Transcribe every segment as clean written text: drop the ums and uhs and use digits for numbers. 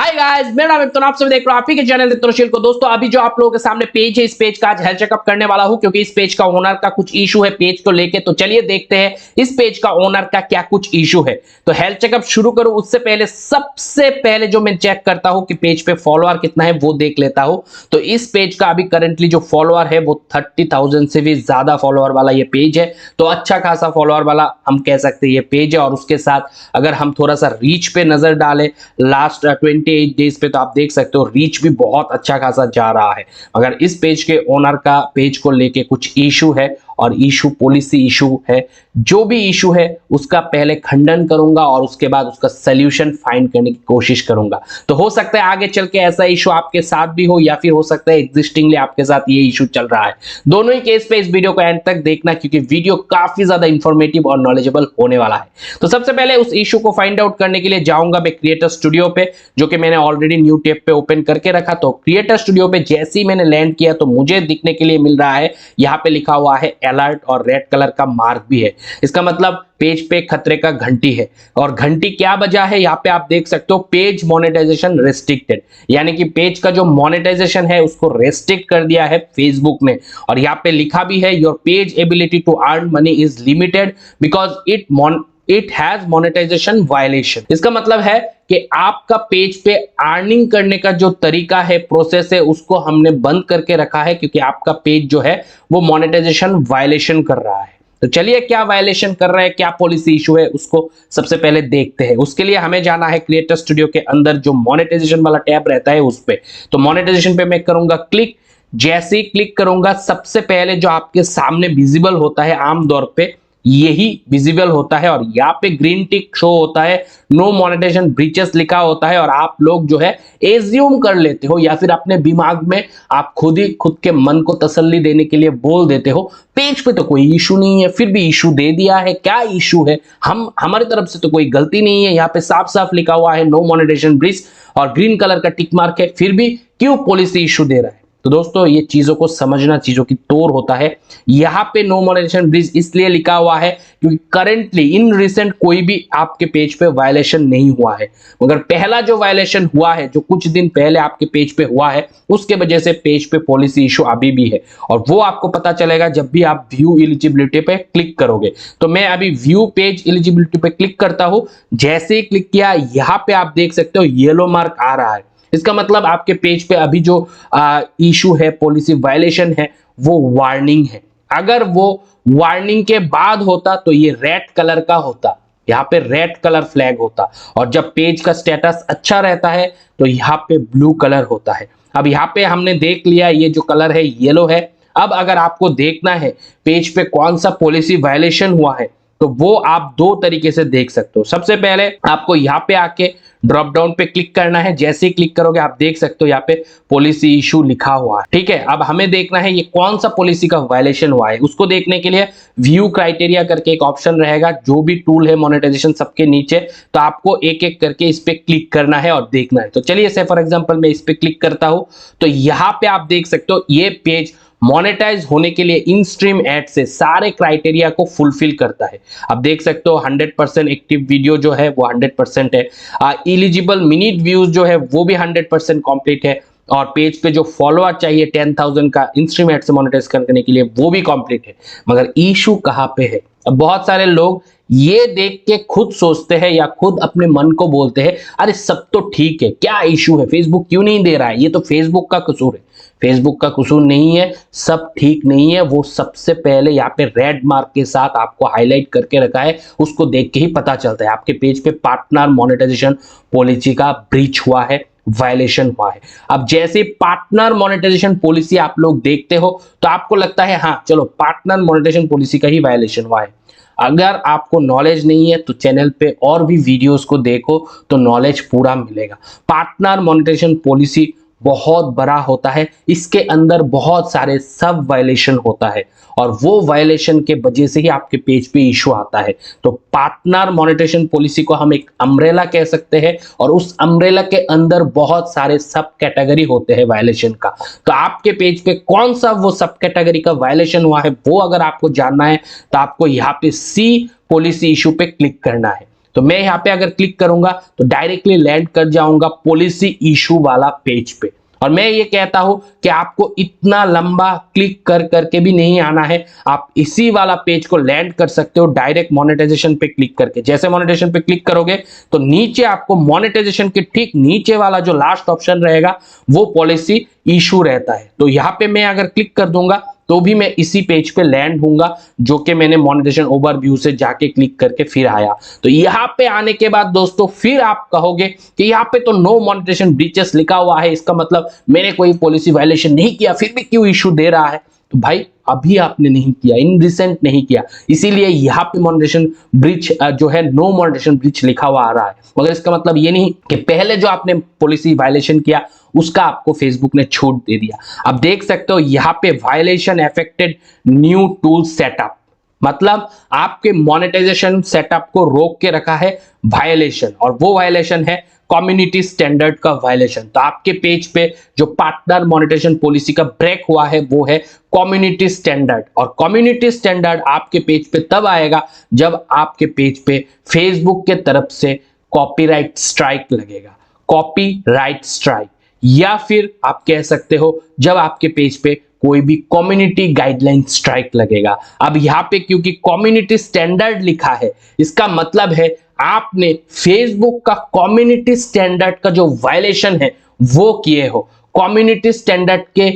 Hi guys, मेरा नाम है, आप सभी देख रहे हो आप ही के चैनल नित्य को। दोस्तों अभी जो आप लोगों के सामने पेज है, इस पेज का आज हेल्थ चेकअप करने वाला हूं क्योंकि इस पेज का ओनर का कुछ इशू है पेज को लेके। तो चलिए देखते हैं इस पेज का ओनर का क्या कुछ इशू है। तो हेल्थ चेकअप शुरू करूं उससे पहले सबसे पहले जो मैं चेक करता हूं कि पेज पे फॉलोअर कितना है वो देख लेता हूं। तो इस पेज का अभी करंटली जो फॉलोअर है वो 30,000 से भी ज्यादा फॉलोअर वाला ये पेज है। तो अच्छा खासा फॉलोअर वाला हम कह सकते हैं ये पेज है। और उसके साथ अगर हम थोड़ा सा रीच पे नजर डालें लास्ट 28 डेज पे, तो आप देख सकते हो रीच भी बहुत अच्छा खासा जा रहा है। मगर इस पेज के ओनर का पेज को लेके कुछ इशू है और इशू पॉलिसी इशू है। जो भी इशू है उसका पहले खंडन करूंगा और उसके बाद उसका सॉल्यूशन फाइंड करने की कोशिश करूंगा। तो हो सकता है आगे चल के ऐसा इशू आपके साथ भी हो या फिर हो सकता है एग्जिस्टिंगली आपके साथ ये इशू चल रहा है। दोनों ही केस पे इस वीडियो को एंड तक देखना क्योंकि वीडियो काफी ज्यादा इंफॉर्मेटिव और नॉलेजेबल होने वाला है। तो सबसे पहले उस इशू को फाइंड आउट करने के लिए जाऊंगा मैं क्रिएटर स्टूडियो पे, जो कि मैंने ऑलरेडी न्यू टैब पे ओपन करके रखा। तो क्रिएटर स्टूडियो पे जैसे ही मैंने लैंड किया तो मुझे दिखने के लिए मिल रहा है यहाँ पे लिखा हुआ है अलर्ट और रेड कलर का मार्क भी है। इसका मतलब पेज पे खतरे का घंटी है। और घंटी क्या बजा है यहाँ पे आप देख सकते हो, पेज मोनेटाइजेशन रेस्ट्रिक्टेड, यानी कि पेज का जो मोनेटाइजेशन है उसको रेस्ट्रिक्ट कर दिया है फेसबुक ने। और यहाँ पे लिखा भी है your page ability to earn money is limited because it has monetisation violation. इसका मतलब है कि आपका पेज पे अर्निंग करने का जो तरीका है, प्रोसेस है, उसको हमने बंद करके रखा है क्योंकि आपका पेज जो है वो मोनेटाइजेशन वायलेशन कर रहा है। तो चलिए क्या वायलेशन कर रहा है, क्या पॉलिसी इशू है, उसको सबसे पहले देखते हैं। उसके लिए हमें जाना है क्रिएटर स्टूडियो के अंदर जो मोनेटाइजेशन वाला टैब रहता है उस पे। तो मोनेटाइजेशन पे मैं करूंगा क्लिक। जैसे ही क्लिक करूंगा सबसे पहले जो आपके सामने विजिबल होता है आमतौर पे यही विजिबल होता है और यहाँ पे ग्रीन टिक शो होता है, नो मोनेटाइजेशन ब्रीचेस लिखा होता है। और आप लोग जो है एज्यूम कर लेते हो या फिर अपने दिमाग में आप खुद ही खुद के मन को तसल्ली देने के लिए बोल देते हो पेज पे तो कोई इशू नहीं है, फिर भी इशू दे दिया है। क्या इशू है, हम हमारी तरफ से तो कोई गलती नहीं है। यहाँ पे साफ साफ लिखा हुआ है नो मोनेटाइजेशन ब्रीच और ग्रीन कलर का टिक मार्क है, फिर भी क्यों पॉलिसी इशू दे रहा है। तो दोस्तों ये चीजों को समझना, चीजों की तोड़ होता है। यहाँ पे नो मोनेटाइजेशन ब्रीच इसलिए लिखा हुआ है क्योंकि करंटली इन रिसेंट कोई भी आपके पेज पे वायलेशन नहीं हुआ है। मगर पहला जो वायलेशन हुआ है जो कुछ दिन पहले आपके पेज पे हुआ है उसके वजह से पेज पे पॉलिसी इशू अभी भी है। और वो आपको पता चलेगा जब भी आप व्यू एलिजिबिलिटी पे क्लिक करोगे। तो मैं अभी व्यू पेज एलिजिबिलिटी पे क्लिक करता हूं। जैसे ही क्लिक किया यहाँ पे आप देख सकते हो येलो मार्क आ रहा है। इसका मतलब आपके पेज पे अभी जो इशू है, पॉलिसी वायलेशन है, वो वार्निंग है। अगर वो वार्निंग के बाद होता तो ये रेड कलर का होता, यहाँ पे रेड कलर फ्लैग होता। और जब पेज का स्टेटस अच्छा रहता है तो यहाँ पे ब्लू कलर होता है। अब यहाँ पे हमने देख लिया ये जो कलर है येलो है। अब अगर आपको देखना है पेज पे कौन सा पॉलिसी वायलेशन हुआ है तो वो आप दो तरीके से देख सकते हो। सबसे पहले आपको यहाँ पे आके ड्रॉप डाउन पे क्लिक करना है। जैसे ही क्लिक करोगे आप देख सकते हो यहाँ पे पॉलिसी इशू लिखा हुआ है। ठीक है, अब हमें देखना है ये कौन सा पॉलिसी का वायलेशन हुआ है। उसको देखने के लिए व्यू क्राइटेरिया करके एक ऑप्शन रहेगा, जो भी टूल है मोनेटाइजेशन सबके नीचे। तो आपको एक एक करके इस पे क्लिक करना है और देखना है। तो चलिए से फॉर एग्जाम्पल मैं इस पे क्लिक करता हूं तो यहाँ पे आप देख सकते हो ये पेज मोनेटाइज होने के लिए इन स्ट्रीम एड से सारे क्राइटेरिया को फुलफिल करता है। आप देख सकते हो 100% एक्टिव वीडियो जो है वो 100% है। एलिजिबल मिनट व्यूज जो है वो भी 100% कंप्लीट है। और पेज पे जो फॉलोअर चाहिए 10,000 का इन स्ट्रीम एड से मोनेटाइज करने के लिए वो भी कंप्लीट है। मगर इशू कहां पे है। अब बहुत सारे लोग ये देख के खुद सोचते हैं या खुद अपने मन को बोलते हैं अरे सब तो ठीक है, क्या इशू है, फेसबुक क्यों नहीं दे रहा है, ये तो फेसबुक का कसूर है। फेसबुक का कसूर नहीं है, सब ठीक नहीं है। वो सबसे पहले यहाँ पे रेड मार्क के साथ आपको हाईलाइट करके रखा है, उसको देख के ही पता चलता है आपके पेज पे पार्टनर मोनेटाइजेशन पॉलिसी का ब्रीच हुआ है, वायलेशन हुआ है। अब जैसे पार्टनर मोनेटाइजेशन पॉलिसी आप लोग देखते हो तो आपको लगता है हाँ चलो पार्टनर मोनेटाइजेशन पॉलिसी का ही वायलेशन हुआ है। अगर आपको नॉलेज नहीं है तो चैनल पे और भी वीडियोस को देखो तो नॉलेज पूरा मिलेगा। पार्टनर मोनेटाइजेशन पॉलिसी बहुत बड़ा होता है, इसके अंदर बहुत सारे सब वायलेशन होता है और वो वायलेशन के वजह से ही आपके पेज पे इशू आता है। तो पार्टनर मोनेटाइजेशन पॉलिसी को हम एक अम्ब्रेला कह सकते हैं और उस अम्ब्रेला के अंदर बहुत सारे सब कैटेगरी होते हैं वायलेशन का। तो आपके पेज पे कौन सा वो सब कैटेगरी का वायलेशन हुआ है वो अगर आपको जानना है तो आपको यहाँ पे सी पॉलिसी इशू पे क्लिक करना है। तो मैं यहाँ पे अगर क्लिक करूंगा तो डायरेक्टली लैंड कर जाऊंगा पॉलिसी इशू वाला पेज पे। और मैं ये कहता हूं कि आपको इतना लंबा क्लिक कर करके भी नहीं आना है, आप इसी वाला पेज को लैंड कर सकते हो डायरेक्ट मोनेटाइजेशन पे क्लिक करके। जैसे मोनेटाइजेशन पे क्लिक करोगे तो नीचे आपको मोनेटाइजेशन के ठीक नीचे वाला जो लास्ट ऑप्शन रहेगा वो पॉलिसी इशू रहता है। तो यहाँ पे मैं अगर क्लिक कर दूंगा तो भी मैं इसी पेज पे लैंड होऊंगा जो कि मैंने मोनेटाइजेशन ओवरव्यू से जाके क्लिक करके फिर आया। तो यहाँ पे आने के बाद दोस्तों फिर आप कहोगे कि यहाँ पे तो नो मोनेटाइजेशन ब्रीचेस लिखा हुआ है, इसका मतलब मैंने कोई पॉलिसी वायलेशन नहीं किया फिर भी क्यों इशू दे रहा है। तो भाई अभी आपने नहीं किया, इन रिसेंट नहीं किया, इसीलिए यहाँ पे मोनेटाइजेशन ब्रीच जो है नो मोनेटाइजेशन ब्रीच लिखा हुआ आ रहा है। मगर इसका मतलब ये नहीं कि पहले जो आपने पॉलिसी वायलेशन किया उसका आपको फेसबुक ने छूट दे दिया। अब देख सकते हो यहाँ पे violation affected new tool setup, मतलब आपके मोनेटाइजेशन सेटअप को रोक के रखा है वायलेशन, और वो वायलेशन है कम्युनिटी स्टैंडर्ड का वायलेशन। तो आपके पेज पे जो पार्टनर मोनेटाइजेशन पॉलिसी का ब्रेक हुआ है वो है कम्युनिटी स्टैंडर्ड। और कम्युनिटी स्टैंडर्ड आपके पेज पे तब आएगा जब आपके पेज पे फेसबुक के तरफ से कॉपीराइट स्ट्राइक लगेगा, कॉपीराइट स्ट्राइक, या फिर आप कह सकते हो जब आपके पेज पे कोई भी कम्युनिटी गाइडलाइन स्ट्राइक लगेगा। अब यहाँ पे क्योंकि कम्युनिटी स्टैंडर्ड लिखा है इसका मतलब है आपने फेसबुक का कम्युनिटी स्टैंडर्ड का जो वायलेशन है वो किए हो, कम्युनिटी स्टैंडर्ड के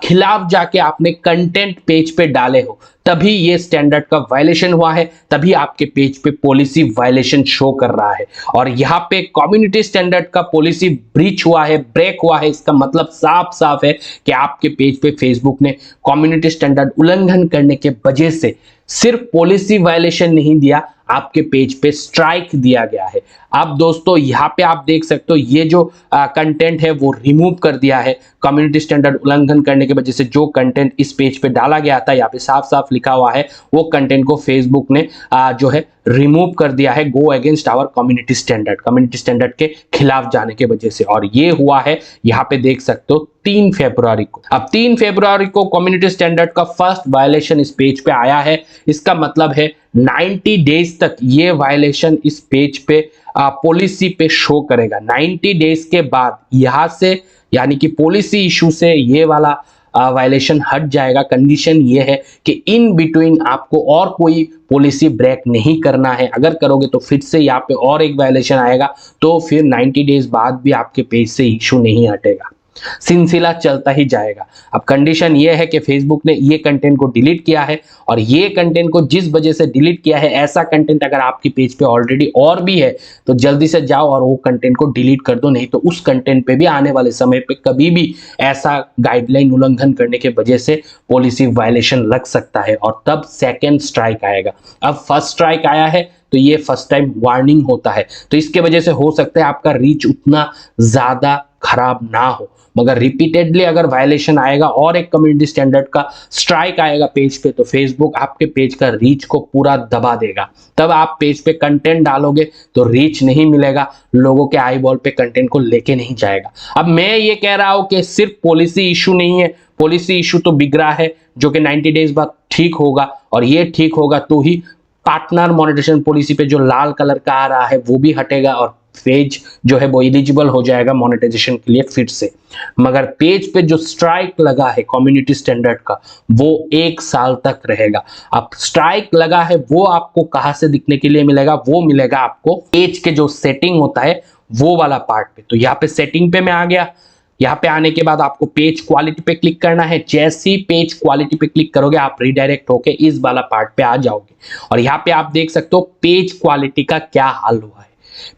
खिलाफ जाके आपने कंटेंट पेज पे डाले हो, तभी ये स्टैंडर्ड का वायलेशन हुआ है, तभी आपके पेज पे पॉलिसी वायलेशन शो कर रहा है। और यहाँ पे कम्युनिटी स्टैंडर्ड का पॉलिसी ब्रीच हुआ है, ब्रेक हुआ है, इसका मतलब साफ साफ है कि आपके पेज पे फेसबुक ने कम्युनिटी स्टैंडर्ड उल्लंघन करने के वजह से सिर्फ पॉलिसी वायलेशन नहीं दिया, आपके पेज पे स्ट्राइक दिया गया है। अब दोस्तों यहाँ पे आप देख सकते हो ये जो कंटेंट है वो रिमूव कर दिया है कम्युनिटी स्टैंडर्ड उल्लंघन करने की वजह से। जो कंटेंट इस पेज पे डाला गया था यहाँ पे साफ साफ लिखा हुआ है वो कंटेंट को फेसबुक ने जो है रिमूव कर दिया है, go against our community standard, community standard के खिलाफ जाने के वजह से। और ये हुआ है यहाँ पे देख सकते हो 3 फरवरी को। अब 3 फरवरी को कम्युनिटी स्टैंडर्ड का फर्स्ट वायलेशन इस पेज पे आया है, इसका मतलब है 90 डेज तक ये वायलेशन इस पेज पे पॉलिसी पे शो करेगा। 90 डेज के बाद यहां से यानी कि पॉलिसी इशू से ये वाला वायलेशन हट जाएगा। कंडीशन ये है कि इन बिटवीन आपको और कोई पॉलिसी ब्रेक नहीं करना है, अगर करोगे तो फिर से यहाँ पे और एक वायलेशन आएगा, तो फिर 90 डेज बाद भी आपके पेज से इशू नहीं हटेगा, सिलसिला चलता ही जाएगा। अब कंडीशन ये है कि फेसबुक ने ये कंटेंट को डिलीट किया है, और ये कंटेंट को जिस वजह से डिलीट किया है, ऐसा कंटेंट अगर आपके पेज पे ऑलरेडी और भी है तो जल्दी से जाओ और वो कंटेंट को डिलीट कर दो, नहीं तो उस कंटेंट पे भी आने वाले समय पे कभी भी ऐसा गाइडलाइन उल्लंघन करने के वजह से पॉलिसी वायलेशन लग सकता है, और तब सेकेंड स्ट्राइक आएगा। अब फर्स्ट स्ट्राइक आया है तो ये फर्स्ट टाइम वार्निंग होता है, तो इसके वजह से हो सकता है आपका रीच उतना ज्यादा खराब ना हो, मगर रिपीटेडली अगर वायलेशन आएगा और एक कम्युनिटी स्टैंडर्ड का स्ट्राइक आएगा पेज पे तो फेसबुक आपके पेज का रीच को पूरा दबा देगा। तब आप पेज पे कंटेंट डालोगे तो रीच नहीं मिलेगा, लोगों के आई बॉल पे कंटेंट को लेके नहीं जाएगा। अब मैं ये कह रहा हूं कि सिर्फ पॉलिसी इशू नहीं है, पॉलिसी इशू तो बिक रहा है जो कि 90 डेज बाद ठीक होगा, और ये ठीक होगा तो ही पार्टनर मोनेटाइजेशन पॉलिसी पे जो लाल कलर का आ रहा है वो भी हटेगा, और पेज जो है वो एलिजिबल हो जाएगा मोनेटाइजेशन के लिए फिर से। मगर पेज पे जो स्ट्राइक लगा है कम्युनिटी स्टैंडर्ड का वो 1 साल तक रहेगा। अब स्ट्राइक लगा है वो आपको कहां से दिखने के लिए मिलेगा, वो मिलेगा आपको पेज के जो सेटिंग होता है वो वाला पार्ट पे। तो यहाँ पे सेटिंग पे मैं आ गया, यहाँ पे आने के बाद आपको पेज क्वालिटी पे क्लिक करना है। जैसे ही पेज क्वालिटी पे क्लिक करोगे आप रिडायरेक्ट होके इस वाला पार्ट पे आ जाओगे, और यहाँ पे आप देख सकते हो पेज क्वालिटी का क्या हाल हुआ है।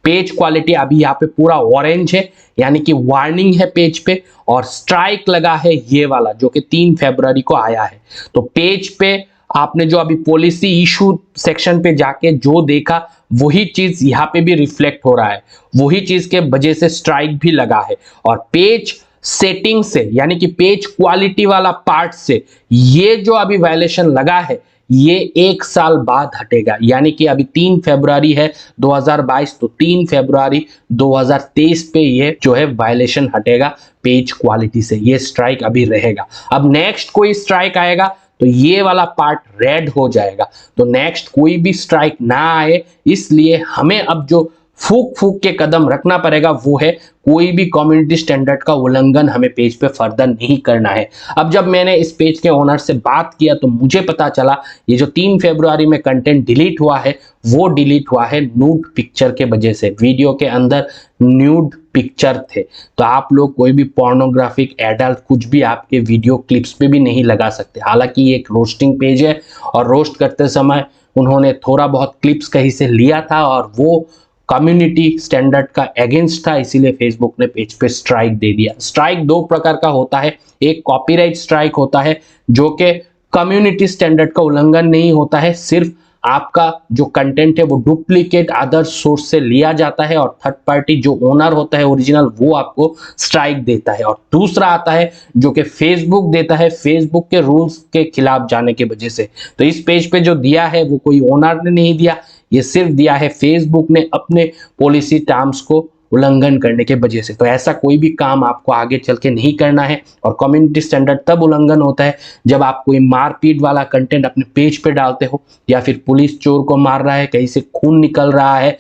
पेज क्वालिटी अभी यहाँ पे पूरा ऑरेंज है, यानी कि वार्निंग है पेज पे, और स्ट्राइक लगा है ये वाला जो कि 3 फरवरी को आया है। तो पेज पे आपने जो अभी पॉलिसी इशू सेक्शन पे जाके जो देखा वही चीज यहाँ पे भी रिफ्लेक्ट हो रहा है, वही चीज के वजह से स्ट्राइक भी लगा है। और पेज सेटिंग से यानी कि पेज क्वालिटी वाला पार्ट से ये जो अभी वायलेशन लगा है ये 1 साल बाद हटेगा, यानी कि अभी 3 फरवरी है 2022, तो 3 फरवरी 2023 पे ये जो है वायलेशन हटेगा पेज क्वालिटी से, ये स्ट्राइक अभी रहेगा। अब नेक्स्ट कोई स्ट्राइक आएगा तो ये वाला पार्ट रेड हो जाएगा। तो नेक्स्ट कोई भी स्ट्राइक ना आए, इसलिए हमें अब जो फूक फूक के कदम रखना पड़ेगा वो है कोई भी कम्युनिटी स्टैंडर्ड का उल्लंघन हमें पेज पे फर्दर नहीं करना है। अब जब मैंने इस पेज के ओनर से बात किया तो मुझे पता चला ये जो 3 फरवरी में कंटेंट डिलीट हुआ है वो डिलीट हुआ है न्यूड पिक्चर के वजह से। वीडियो के अंदर न्यूड पिक्चर थे, तो आप लोग कोई भी पोर्नोग्राफिक एडल्ट कुछ भी आपके वीडियो क्लिप्स पे भी नहीं लगा सकते। हालांकि ये एक रोस्टिंग पेज है और रोस्ट करते समय उन्होंने थोड़ा बहुत क्लिप्स कहीं से लिया था और वो कम्युनिटी स्टैंडर्ड का अगेंस्ट था, इसीलिए फेसबुक ने पेज पे स्ट्राइक दे दिया। स्ट्राइक दो प्रकार का होता है, एक कॉपीराइट स्ट्राइक होता है जो कि कम्युनिटी स्टैंडर्ड का उल्लंघन नहीं होता है, सिर्फ आपका जो कंटेंट है वो डुप्लीकेट अदर सोर्स से लिया जाता है और थर्ड पार्टी जो ओनर होता है ओरिजिनल वो आपको स्ट्राइक देता है। और दूसरा आता है जो कि फेसबुक देता है, फेसबुक के रूल्स के खिलाफ जाने की वजह से। तो इस पेज पे जो दिया है वो कोई ओनर ने नहीं दिया, ये सिर्फ दिया है फेसबुक ने अपने पॉलिसी टर्म्स को उल्लंघन करने के वजह से। तो ऐसा कोई भी काम आपको आगे चल के नहीं करना है। और कम्युनिटी स्टैंडर्ड तब उल्लंघन होता है जब आप कोई मारपीट वाला कंटेंट अपने पेज पे डालते हो, या फिर पुलिस चोर को मार रहा है, कहीं से खून निकल रहा है,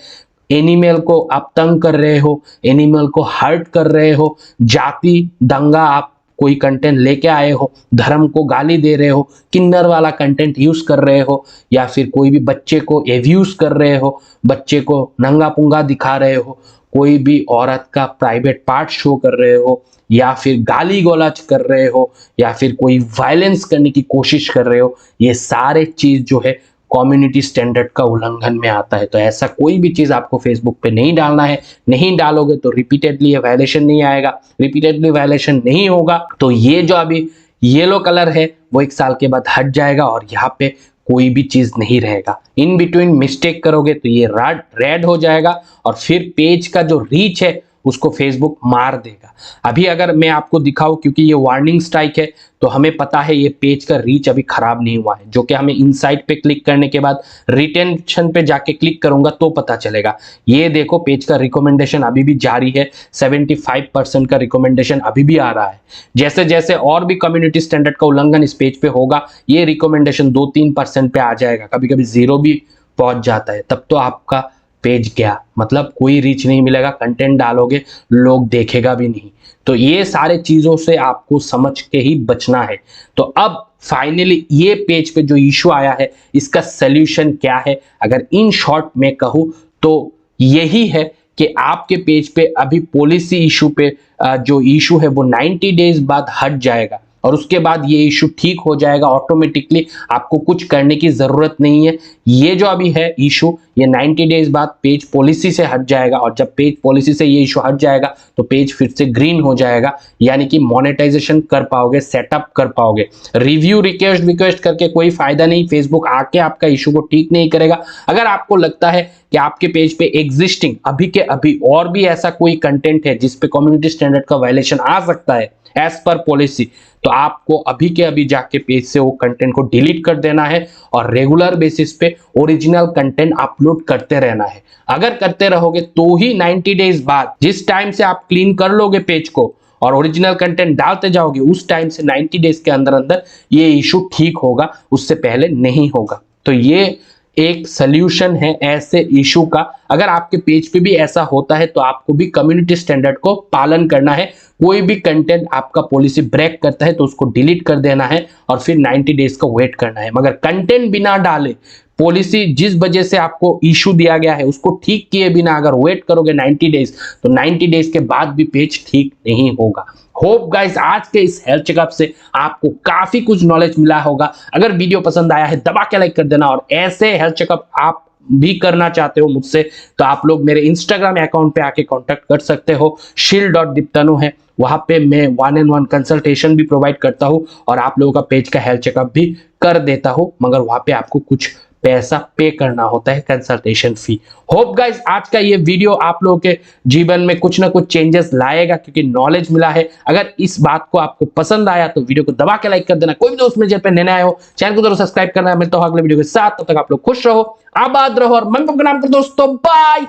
एनिमल को आप तंग कर रहे हो, एनिमल को हर्ट कर रहे हो, जाति दंगा आप कोई कंटेंट लेके आए हो, धर्म को गाली दे रहे हो, किन्नर वाला कंटेंट यूज कर रहे हो, या फिर कोई भी बच्चे को एब्यूज कर रहे हो, बच्चे को नंगा पुंगा दिखा रहे हो, कोई भी औरत का प्राइवेट पार्ट शो कर रहे हो, या फिर गाली गलौज कर रहे हो, या फिर कोई वायलेंस करने की कोशिश कर रहे हो, ये सारे चीज जो है कम्युनिटी स्टैंडर्ड का उल्लंघन में आता है। तो ऐसा कोई भी चीज आपको फेसबुक पे नहीं डालना है। नहीं डालोगे तो रिपीटेडली ये वायलेशन नहीं आएगा, रिपीटेडली वायलेशन नहीं होगा तो ये जो अभी येलो कलर है वो 1 साल के बाद हट जाएगा और यहाँ पे कोई भी चीज नहीं रहेगा। इन बिटवीन मिस्टेक करोगे तो ये रेड हो जाएगा और फिर पेज का जो रीच है उसको फेसबुक मार देगा। अभी अगर मैं आपको दिखाऊं, क्योंकि ये वार्निंग स्ट्राइक है तो हमें पता है ये पेज का रीच अभी खराब नहीं हुआ है, जो कि हमें इनसाइट पे क्लिक करने के बाद रिटेंशन पे जाके क्लिक करूंगा तो पता चलेगा। ये देखो पेज का रिकमेंडेशन अभी भी जारी है, 75% का रिकमेंडेशन अभी भी आ रहा है। जैसे जैसे और भी कम्युनिटी स्टैंडर्ड का उल्लंघन इस पेज पे होगा ये रिकमेंडेशन 2-3% पे आ जाएगा, कभी कभी 0 भी पहुंच जाता है। तब तो आपका पेज गया, मतलब कोई रीच नहीं मिलेगा, कंटेंट डालोगे लोग देखेगा भी नहीं। तो ये सारे चीजों से आपको समझ के ही बचना है। तो अब फाइनली ये पेज पे जो इशू आया है इसका सॉल्यूशन क्या है, अगर इन शॉर्ट में कहूँ तो यही है कि आपके पेज पे अभी पॉलिसी इशू पे जो इशू है वो 90 डेज बाद हट जाएगा और उसके बाद ये इशू ठीक हो जाएगा ऑटोमेटिकली, आपको कुछ करने की जरूरत नहीं है। ये जो अभी है इशू ये 90 डेज बाद पेज पॉलिसी से हट जाएगा और जब पेज पॉलिसी से ये इशू हट जाएगा तो पेज फिर से ग्रीन हो जाएगा, यानी कि मोनेटाइजेशन कर पाओगे, सेटअप कर पाओगे। रिव्यू रिक्वेस्ट करके कोई फायदा नहीं, फेसबुक आके आपका इशू को ठीक नहीं करेगा। अगर आपको लगता है कि आपके पेज पे एग्जिस्टिंग अभी के अभी और भी ऐसा कोई कंटेंट है जिसपे कम्युनिटी स्टैंडर्ड का वायलेशन आ सकता है एज पर पॉलिसी, तो आपको अभी के अभी जाके पेज से वो कंटेंट को डिलीट कर देना है और रेगुलर बेसिस पे ओरिजिनल कंटेंट अपलोड करते रहना है। अगर करते रहोगे तो ही 90 डेज बाद जिस टाइम से आप क्लीन कर लोगे पेज को और ओरिजिनल कंटेंट डालते जाओगे उस टाइम से 90 डेज के अंदर अंदर ये इशू ठीक होगा, उससे पहले नहीं होगा। तो ये एक सल्यूशन है ऐसे इशू का। अगर आपके पेज पे भी ऐसा होता है तो आपको भी कम्युनिटी स्टैंडर्ड को पालन करना है। कोई भी कंटेंट आपका पॉलिसी ब्रेक करता है तो उसको डिलीट कर देना है और फिर 90 डेज का वेट करना है। मगर कंटेंट बिना डाले पॉलिसी जिस वजह से आपको इशू दिया गया है उसको ठीक किए बिना अगर वेट करोगे 90 डेज तो 90 डेज के बाद भी पेज ठीक नहीं होगा। होप गाइस आज के इस हेल्थ चेकअप से आपको काफी कुछ नॉलेज मिला होगा। अगर वीडियो पसंद आया है दबा के लाइक कर देना और ऐसे हेल्थ चेकअप आप भी करना चाहते हो मुझसे तो आप लोग मेरे इंस्टाग्राम अकाउंट पे आके कांटेक्ट कर सकते हो, shield.diptanu है, वहां पे मैं 1-on-1 कंसल्टेशन भी प्रोवाइड करता हूं और आप लोगों का पेज का हेल्थ चेकअप भी कर देता हूं, मगर वहां पे आपको कुछ पैसा पे करना होता है, कंसल्टेशन फी। होप गाइस आज का ये वीडियो आप लोगों के जीवन में कुछ ना कुछ चेंजेस लाएगा क्योंकि नॉलेज मिला है। अगर इस बात को आपको पसंद आया तो वीडियो को दबा के लाइक कर देना। कोई भी दोस्त मेरे चैनल पे नए आए हो चैनल को जरूर सब्सक्राइब करना। मिलता हूं अगले वीडियो के साथ, तब तक आप लोग खुश रहो, आबाद रहो और मन को प्रणाम करो दोस्तों। बाय।